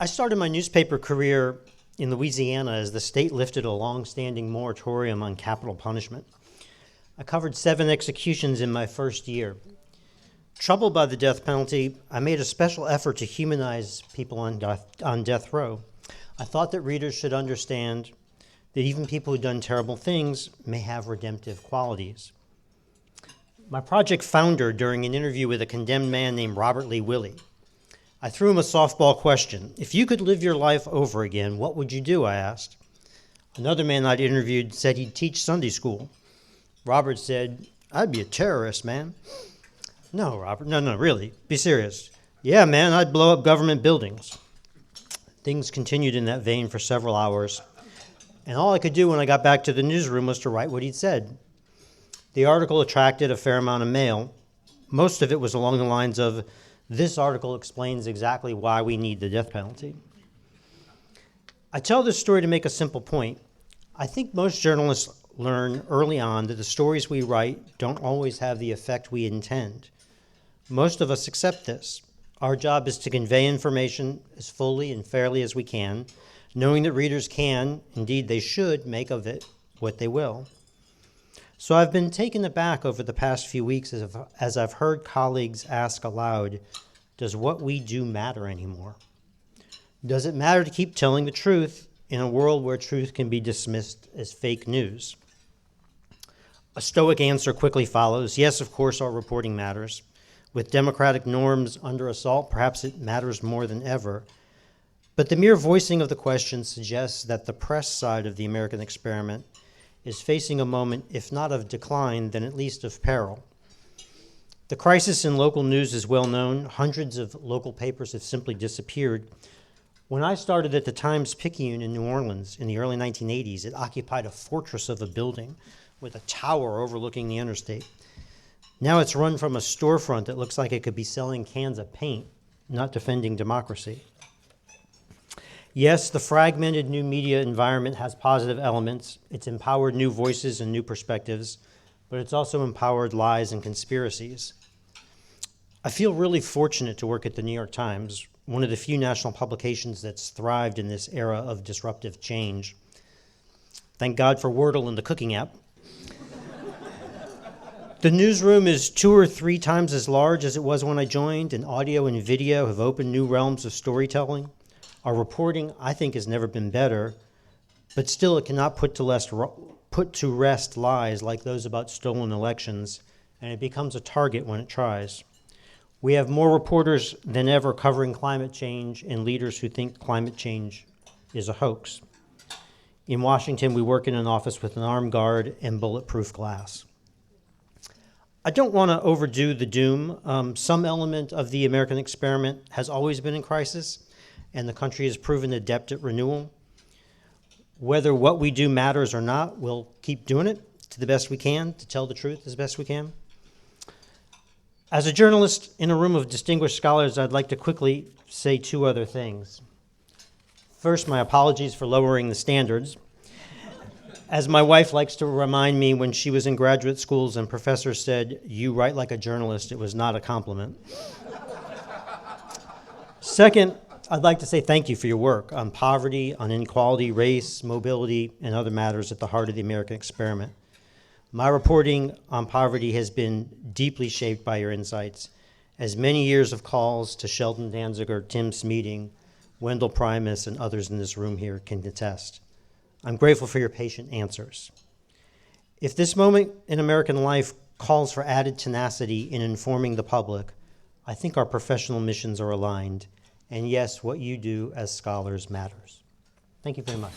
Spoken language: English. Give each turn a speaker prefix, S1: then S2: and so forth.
S1: I started my newspaper career in Louisiana as the state lifted a long-standing moratorium on capital punishment. I covered 7 executions in my first year. Troubled by the death penalty, I made a special effort to humanize people on death row. I thought that readers should understand that even people who've done terrible things may have redemptive qualities. My project foundered during an interview with a condemned man named Robert Lee Willie. I threw him a softball question. If you could live your life over again, what would you do? I asked. Another man I'd interviewed said he'd teach Sunday school. Robert said, I'd be a terrorist, man. No, Robert, no, really, be serious. Yeah, man, I'd blow up government buildings. Things continued in that vein for several hours, and all I could do when I got back to the newsroom was to write what he'd said. The article attracted a fair amount of mail. Most of it was along the lines of, this article explains exactly why we need the death penalty. I tell this story to make a simple point. I think most journalists learn early on that the stories we write don't always have the effect we intend. Most of us accept this. Our job is to convey information as fully and fairly as we can, knowing that readers can, indeed they should, make of it what they will. So I've been taken aback over the past few weeks as I've heard colleagues ask aloud, does what we do matter anymore? Does it matter to keep telling the truth in a world where truth can be dismissed as fake news? A stoic answer quickly follows. Yes, of course, our reporting matters. With democratic norms under assault, perhaps it matters more than ever. But the mere voicing of the question suggests that the press side of the American experiment is facing a moment, if not of decline, then at least of peril. The crisis in local news is well known. Hundreds of local papers have simply disappeared. When I started at the Times-Picayune in New Orleans in the early 1980s, it occupied a fortress of a building with a tower overlooking the interstate. Now it's run from a storefront that looks like it could be selling cans of paint, not defending democracy. Yes, the fragmented new media environment has positive elements. It's empowered new voices and new perspectives, but it's also empowered lies and conspiracies. I feel really fortunate to work at the New York Times, one of the few national publications that's thrived in this era of disruptive change. Thank God for Wordle and the cooking app. The newsroom is 2 or 3 times as large as it was when I joined, and audio and video have opened new realms of storytelling. Our reporting, I think, has never been better, but still it cannot put to rest lies like those about stolen elections, and it becomes a target when it tries. We have more reporters than ever covering climate change and leaders who think climate change is a hoax. In Washington, we work in an office with an armed guard and bulletproof glass. I don't want to overdo the doom. Some element of the American experiment has always been in crisis, and the country has proven adept at renewal. Whether what we do matters or not, we'll keep doing it to the best we can, to tell the truth as best we can. As a journalist in a room of distinguished scholars, I'd like to quickly say 2 other things. First, my apologies for lowering the standards. As my wife likes to remind me, when she was in graduate schools and professors said, "You write like a journalist," it was not a compliment. Second, I'd like to say thank you for your work on poverty, on inequality, race, mobility, and other matters at the heart of the American experiment. My reporting on poverty has been deeply shaped by your insights, as many years of calls to Sheldon Danziger, Tim Smeating, Wendell Primus, and others in this room here can attest. I'm grateful for your patient answers. If this moment in American life calls for added tenacity in informing the public, I think our professional missions are aligned. And yes, what you do as scholars matters. Thank you very much.